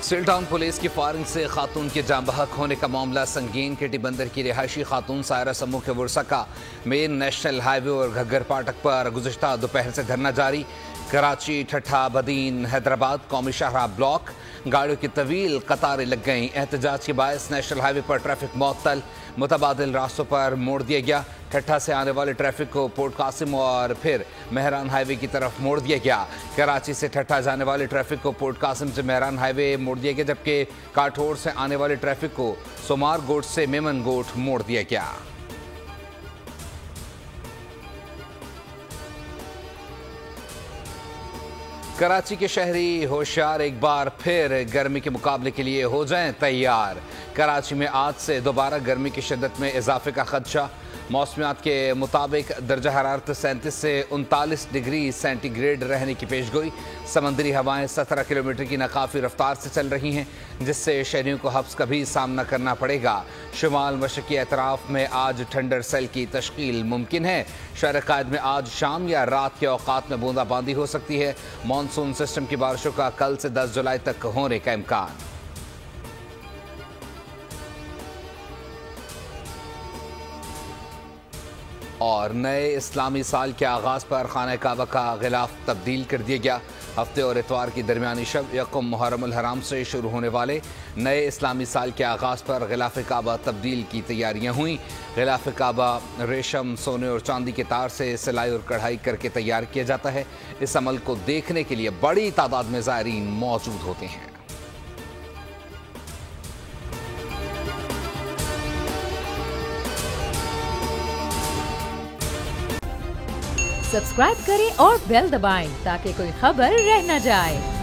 Steel town police की firing से खातून के जाँ बहक होने का मामला संगीन। केटी बंदर की रिहायशी खातून सायरा समूह के वर्षा का मेन नेशनल हाईवे और घग्गर फाटक पर गुज़श्ता दोपहर से धरना जारी। कराची, ठट्ठा, बदीन, हैदराबाद कौमी शाहराह ब्लॉक गाड़ियों की तवील कतारें लग गईं। एहतजाज के बायस नेशनल हाईवे पर ट्रैफिक मुअत्तल, मुतबादिल रास्तों पर मोड़ दिया गया। ठट्ठा से आने वाले ट्रैफिक को पोर्ट कासिम और फिर मेहरान हाईवे की तरफ मोड़ दिया गया। कराची से ठट्ठा जाने वाले ट्रैफिक को पोर्ट कासिम से मेहरान हाईवे मोड़ दिया गया, जबकि काठोर से आने वाले ट्रैफिक को सोमार गोट से मेमन गोट मोड़ दिया गया। कराची के शहरी होशियार, एक बार फिर गर्मी के मुकाबले के लिए हो जाएं तैयार। कराची में आज से दोबारा गर्मी की शिद्दत में इजाफे का खदशा। मौसमियात के मुताबिक दर्जा हरारत 37 से 39 डिग्री सेंटीग्रेड रहने की पेशगोई। समंदरी हवाएं 17 किलोमीटर की नाकाफी रफ्तार से चल रही हैं, जिससे शहरियों को हब्स का भी सामना करना पड़ेगा। शुमाल मशरकी एतराफ में आज ठंडर सेल की तश्कील मुमकिन है। शहर कायद में आज शाम या रात के औकात में बूंदाबांदी हो सकती है। मानसून सिस्टम की बारिशों का कल से 10 जुलाई तक होने का इम्कान। और नए इस्लामी साल के आगाज़ पर खाना काबा का गिलाफ तब्दील कर दिया गया। हफ्ते और इतवार की दरमियानी शब यकम मुहर्रमुल हराम से शुरू होने वाले नए इस्लामी साल के आगाज़ पर गिलाफ काबा तब्दील की तैयारियां हुई। गिलाफ काबा रेशम, सोने और चांदी के तार से सिलाई और कढ़ाई करके तैयार किया जाता है। इस अमल को देखने के लिए बड़ी तादाद में ज़ायरीन मौजूद होते हैं। सब्सक्राइब करें और बेल दबाएं ताकि कोई खबर रह न जाए।